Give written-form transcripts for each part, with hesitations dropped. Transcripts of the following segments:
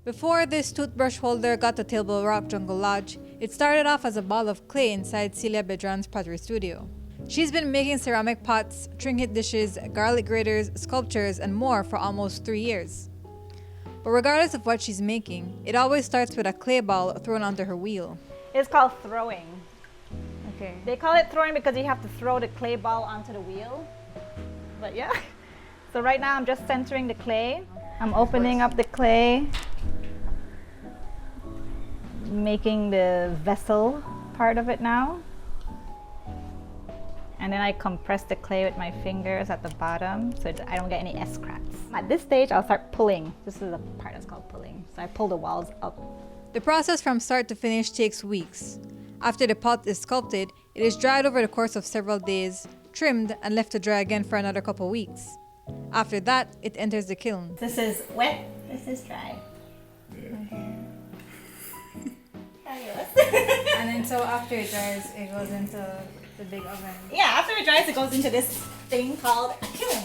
Before this toothbrush holder got to Table Rock Jungle Lodge, it started off as a ball of clay inside Celia Bedran's pottery studio. She's been making ceramic pots, trinket dishes, garlic graters, sculptures, and more for almost 3 years. But regardless of what she's making, it always starts with a clay ball thrown onto her wheel. It's called throwing. Okay. They call it throwing because you have to throw the clay ball onto the wheel. But yeah. So right now I'm just centering the clay. I'm opening up the clay, making the vessel part of it now. And then I compress the clay with my fingers at the bottom so I don't get any S cracks. At this stage, I'll start pulling. This is the part that's called pulling. So I pull the walls up. The process from start to finish takes weeks. After the pot is sculpted, it is dried over the course of several days, trimmed, and left to dry again for another couple weeks. After that, it enters the kiln. This is wet, this is dry. Fabulous. And then so after it dries, it goes into the big oven. Yeah, after it dries, it goes into this thing called a kiln.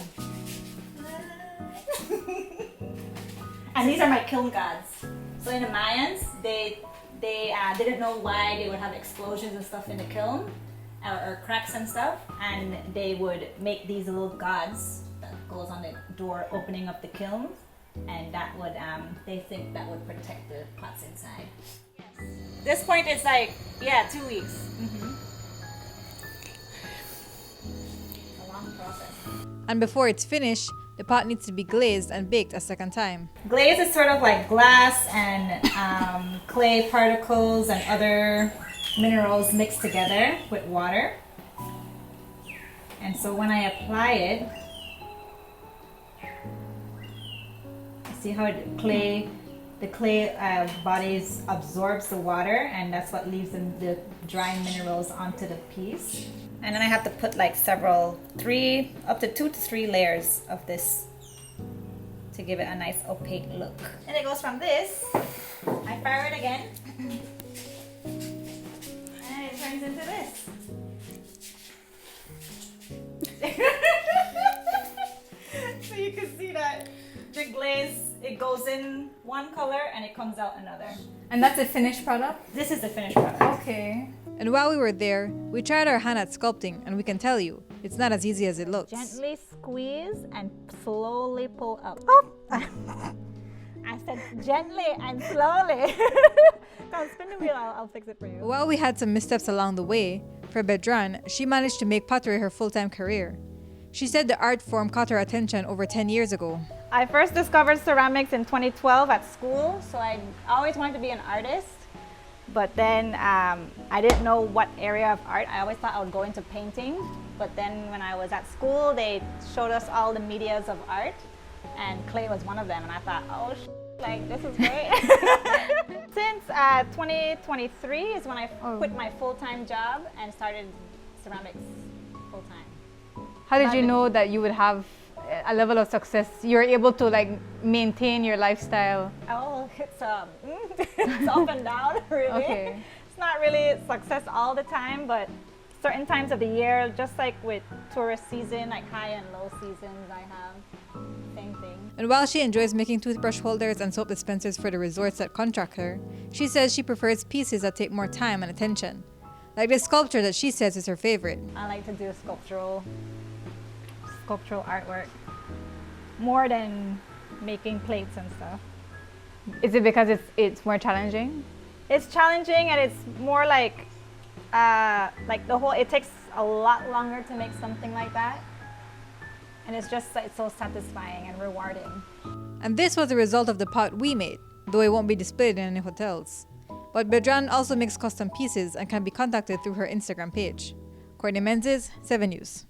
And these are my kiln gods. So in the Mayans, they didn't know why they would have explosions and stuff in the kiln, or cracks and stuff, and they would make these little gods that goes on the door opening up the kiln, and that would, they think that would protect the pots inside. This point it's like, yeah, 2 weeks. A long process. And before it's finished, the pot needs to be glazed and baked a second time. Glaze is sort of like glass and clay particles and other minerals mixed together with water. And so when I apply it, see how the clay bodies absorbs the water, and that's what leaves the dry minerals onto the piece. And then I have to put like up to 2 to 3 layers of this to give it a nice opaque look. And it goes from this, I fire it again, and it turns into this. So you can see that the glaze, it goes in one color and it comes out another. And that's the finished product? This is the finished product. Okay. And while we were there, we tried our hand at sculpting, and we can tell you, it's not as easy as it looks. Gently squeeze and slowly pull up. Oh! I said gently and slowly. Come, spin the wheel, I'll fix it for you. While we had some missteps along the way, for Bedran, she managed to make pottery her full-time career. She said the art form caught her attention over 10 years ago. I first discovered ceramics in 2012 at school, so I always wanted to be an artist. But then I didn't know what area of art. I always thought I would go into painting. But then when I was at school, they showed us all the medias of art, and clay was one of them. And I thought, oh, like this is great. Since 2023 is when I quit my full-time job and started ceramics full-time. How did you know that you would have a level of success? You're able to like maintain your lifestyle? Oh, it's it's up and down, really. Okay. It's not really success all the time, but certain times of the year, just like with tourist season, like high and low seasons, I have same thing. And while she enjoys making toothbrush holders and soap dispensers for the resorts that contract her, she says she prefers pieces that take more time and attention. Like this sculpture that she says is her favorite. I like to do sculptural artwork more than making plates and stuff. Is it because it's more challenging? It's challenging, and it's more like it takes a lot longer to make something like that, and it's so satisfying and rewarding. And this was the result of the pot we made, though it won't be displayed in any hotels. But Bedran also makes custom pieces and can be contacted through her Instagram page. Courtney Menzies, 7 News.